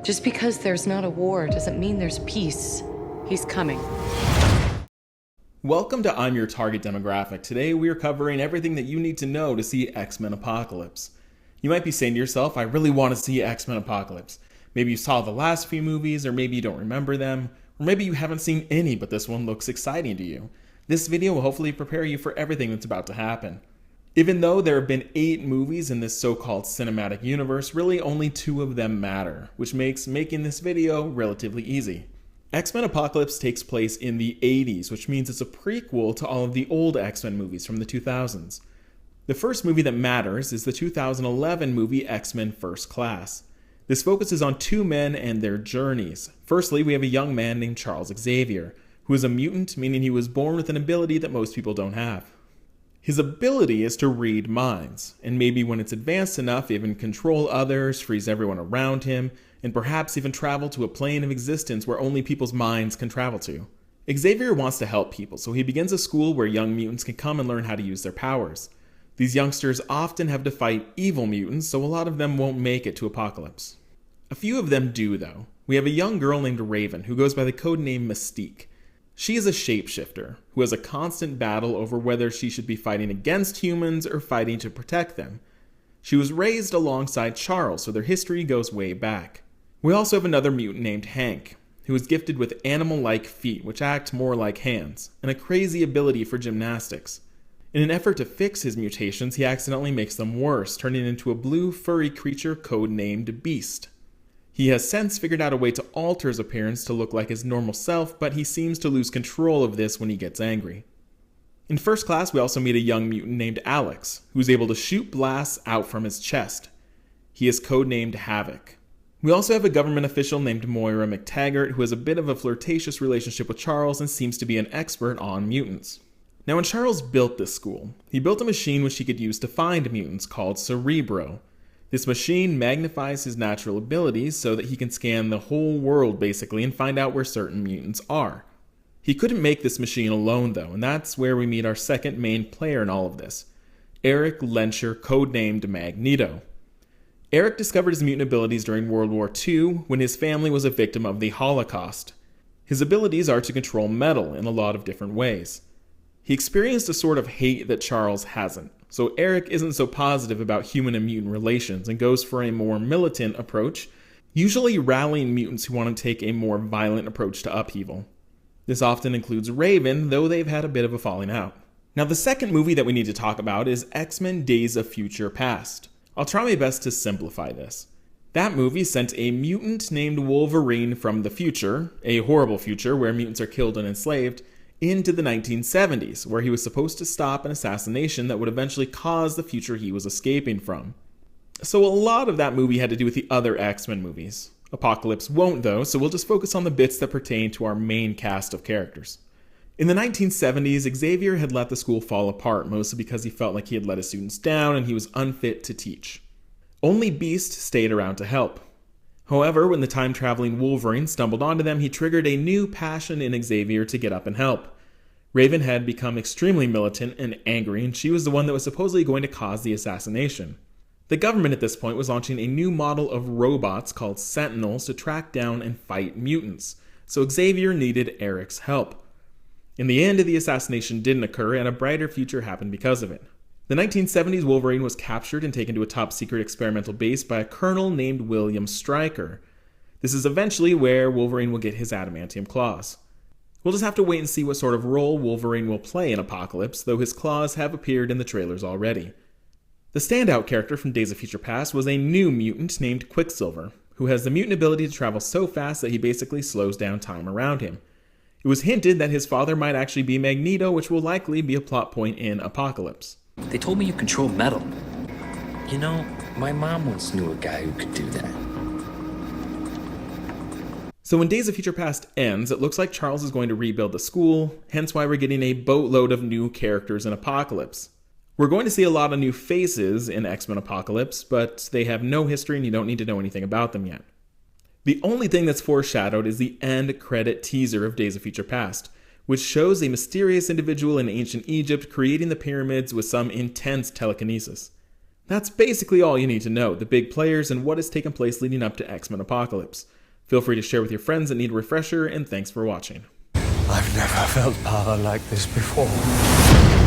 Just because there's not a war doesn't mean there's peace. He's coming. Welcome to I'm Your Target Demographic. Today we are covering everything that you need to know to see X-Men Apocalypse. You might be saying to yourself, I really want to see X-Men Apocalypse. Maybe you saw the last few movies, or maybe you don't remember them, or maybe you haven't seen any, but this one looks exciting to you. This video will hopefully prepare you for everything that's about to happen. Even though there have been 8 movies in this so-called cinematic universe, really only 2 of them matter, which makes making this video relatively easy. X-Men Apocalypse takes place in the 80s, which means it's a prequel to all of the old X-Men movies from the 2000s. The first movie that matters is the 2011 movie X-Men First Class. This focuses on 2 men and their journeys. Firstly, we have a young man named Charles Xavier, who is a mutant, meaning he was born with an ability that most people don't have. His ability is to read minds, and maybe when it's advanced enough, even control others, freeze everyone around him, and perhaps even travel to a plane of existence where only people's minds can travel to. Xavier wants to help people, so he begins a school where young mutants can come and learn how to use their powers. These youngsters often have to fight evil mutants, so a lot of them won't make it to Apocalypse. A few of them do, though. We have a young girl named Raven, who goes by the codename Mystique. She is a shapeshifter, who has a constant battle over whether she should be fighting against humans or fighting to protect them. She was raised alongside Charles, so their history goes way back. We also have another mutant named Hank, who is gifted with animal-like feet, which act more like hands, and a crazy ability for gymnastics. In an effort to fix his mutations, he accidentally makes them worse, turning into a blue furry creature codenamed Beast. He has since figured out a way to alter his appearance to look like his normal self, but he seems to lose control of this when he gets angry. In First Class, we also meet a young mutant named Alex, who's able to shoot blasts out from his chest. He is codenamed Havoc. We also have a government official named Moira McTaggart, who has a bit of a flirtatious relationship with Charles and seems to be an expert on mutants. Now, when Charles built this school, he built a machine which he could use to find mutants called Cerebro. This machine magnifies his natural abilities so that he can scan the whole world basically and find out where certain mutants are. He couldn't make this machine alone though, and that's where we meet our second main player in all of this, Eric Lencher, codenamed Magneto. Eric discovered his mutant abilities during World War II when his family was a victim of the Holocaust. His abilities are to control metal in a lot of different ways. He experienced a sort of hate that Charles hasn't, so Eric isn't so positive about human and mutant relations and goes for a more militant approach, usually rallying mutants who want to take a more violent approach to upheaval. This often includes Raven, though they've had a bit of a falling out. Now, the second movie that we need to talk about is X-Men Days of Future Past. I'll try my best to simplify this. That movie sent a mutant named Wolverine from the future, a horrible future where mutants are killed and enslaved, into the 1970s, where he was supposed to stop an assassination that would eventually cause the future he was escaping from. So a lot of that movie had to do with the other X-Men movies. Apocalypse won't though, so we'll just focus on the bits that pertain to our main cast of characters. In the 1970s, Xavier had let the school fall apart, mostly because he felt like he had let his students down and he was unfit to teach. Only Beast stayed around to help. However, when the time-traveling Wolverine stumbled onto them, he triggered a new passion in Xavier to get up and help. Raven had become extremely militant and angry, and she was the one that was supposedly going to cause the assassination. The government at this point was launching a new model of robots called Sentinels to track down and fight mutants, so Xavier needed Eric's help. In the end, the assassination didn't occur, and a brighter future happened because of it. The 1970s Wolverine was captured and taken to a top-secret experimental base by a colonel named William Stryker. This is eventually where Wolverine will get his adamantium claws. We'll just have to wait and see what sort of role Wolverine will play in Apocalypse, though his claws have appeared in the trailers already. The standout character from Days of Future Past was a new mutant named Quicksilver, who has the mutant ability to travel so fast that he basically slows down time around him. It was hinted that his father might actually be Magneto, which will likely be a plot point in Apocalypse. They told me you control metal. You know, my mom once knew a guy who could do that. So when Days of Future Past ends, it looks like Charles is going to rebuild the school, hence why we're getting a boatload of new characters in Apocalypse. We're going to see a lot of new faces in X-Men Apocalypse, but they have no history and you don't need to know anything about them yet. The only thing that's foreshadowed is the end credit teaser of Days of Future Past, which shows a mysterious individual in ancient Egypt creating the pyramids with some intense telekinesis. That's basically all you need to know, the big players and what has taken place leading up to X-Men Apocalypse. Feel free to share with your friends that need a refresher, and thanks for watching. I've never felt power like this before.